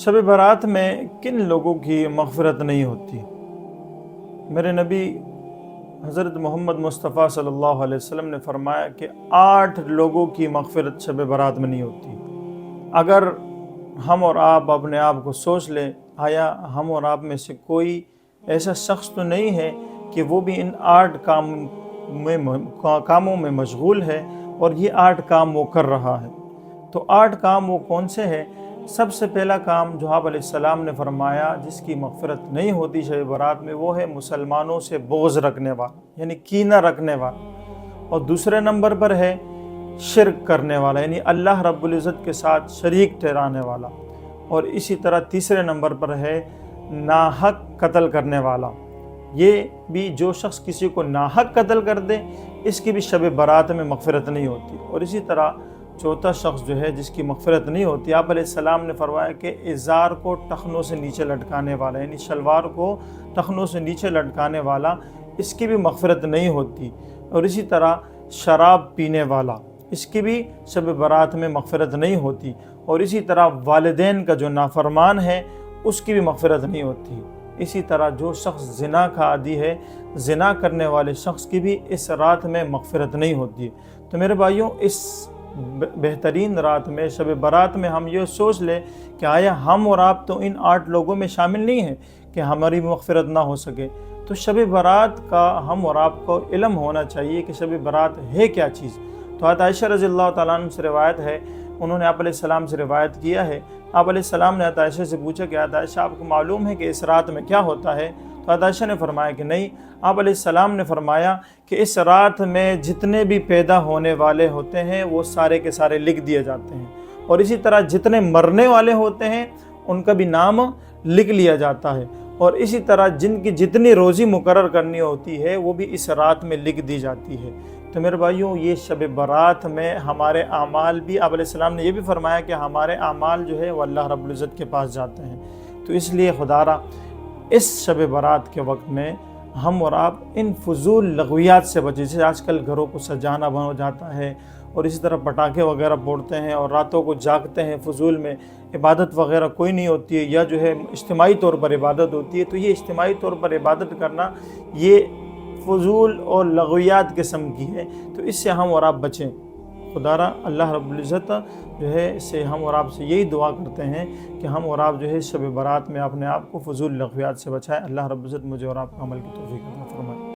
شب برات میں کن لوگوں کی مغفرت نہیں ہوتی؟ میرے نبی حضرت محمد مصطفیٰ صلی اللہ علیہ وسلم نے فرمایا کہ 8 لوگوں کی مغفرت شب برات میں نہیں ہوتی۔ اگر ہم اور آپ اپنے آپ کو سوچ لیں، آیا ہم اور آپ میں سے کوئی ایسا شخص تو نہیں ہے کہ وہ بھی ان 8 کاموں میں مشغول ہے اور یہ 8 کام وہ کر رہا ہے؟ تو 8 کام وہ کون سے ہیں؟ سب سے پہلا کام جو آپ علیہ السلام نے فرمایا جس کی مغفرت نہیں ہوتی شب برات میں، وہ ہے مسلمانوں سے بغض رکھنے والا، یعنی کینہ رکھنے والا۔ اور دوسرے نمبر پر ہے شرک کرنے والا، یعنی اللہ رب العزت کے ساتھ شریک ٹھہرانے والا۔ اور اسی طرح تیسرے نمبر پر ہے ناحق قتل کرنے والا۔ یہ بھی جو شخص کسی کو ناحق قتل کر دے، اس کی بھی شب برات میں مغفرت نہیں ہوتی۔ اور اسی طرح چوتھا شخص جو ہے جس کی مغفرت نہیں ہوتی، آپ علیہ السلام نے فرمایا کہ ازار کو ٹخنوں سے نیچے لٹکانے والا، یعنی شلوار کو ٹخنوں سے نیچے لٹکانے والا، اس کی بھی مغفرت نہیں ہوتی۔ اور اسی طرح شراب پینے والا، اس کی بھی شب برات میں مغفرت نہیں ہوتی۔ اور اسی طرح والدین کا جو نافرمان ہے، اس کی بھی مغفرت نہیں ہوتی۔ اسی طرح جو شخص زنا کا عادی ہے، زنا کرنے والے شخص کی بھی اس رات میں مغفرت نہیں ہوتی۔ تو میرے بھائیوں، اس بہترین رات میں شب برات میں ہم یہ سوچ لیں کہ آیا ہم اور آپ تو ان 8 لوگوں میں شامل نہیں ہیں کہ ہماری مغفرت نہ ہو سکے؟ تو شب برات کا ہم اور آپ کو علم ہونا چاہیے کہ شب برات ہے کیا چیز۔ تو حضرت عائشہ رضی اللہ تعالیٰ عنہ سے روایت ہے، انہوں نے آپ علیہ السلام سے روایت کیا ہے، آپ علیہ السلام نے حضرت عائشہ سے پوچھا کہ حضرت عائشہ آپ کو معلوم ہے کہ اس رات میں کیا ہوتا ہے؟ تو حضرت عائشہ نے فرمایا کہ نہیں۔ آپ علیہ السلام نے فرمایا کہ اس رات میں جتنے بھی پیدا ہونے والے ہوتے ہیں وہ سارے کے سارے لکھ دیے جاتے ہیں، اور اسی طرح جتنے مرنے والے ہوتے ہیں ان کا بھی نام لکھ لیا جاتا ہے، اور اسی طرح جن کی جتنی روزی مقرر کرنی ہوتی ہے وہ بھی اس رات میں لکھ دی جاتی ہے۔ تو میرے بھائیوں، یہ شب برات میں ہمارے اعمال بھی، آپ علیہ السلام نے یہ بھی فرمایا کہ ہمارے اعمال جو ہے وہ اللہ رب العزت کے پاس جاتے ہیں۔ تو اس لیے خدا را اس شب برات کے وقت میں ہم اور آپ ان فضول لغویات سے بچیں، جیسے آج کل گھروں کو سجانا بند ہو جاتا ہے، اور اسی طرح پٹاخے وغیرہ پھوڑتے ہیں اور راتوں کو جاگتے ہیں فضول میں، عبادت وغیرہ کوئی نہیں ہوتی ہے، یا جو ہے اجتماعی طور پر عبادت ہوتی ہے۔ تو یہ اجتماعی طور پر عبادت کرنا یہ فضول اور لغویات قسم کی ہے، تو اس سے ہم اور آپ بچیں۔ خدا را اللہ رب العزت جو ہے اس سے ہم اور آپ سے یہی دعا کرتے ہیں کہ ہم اور آپ جو ہے شب برات میں اپنے آپ کو فضول لغویات سے بچائیں۔ اللہ رب العزت مجھے اور آپ کو عمل کی توفیق عطا فرمائے۔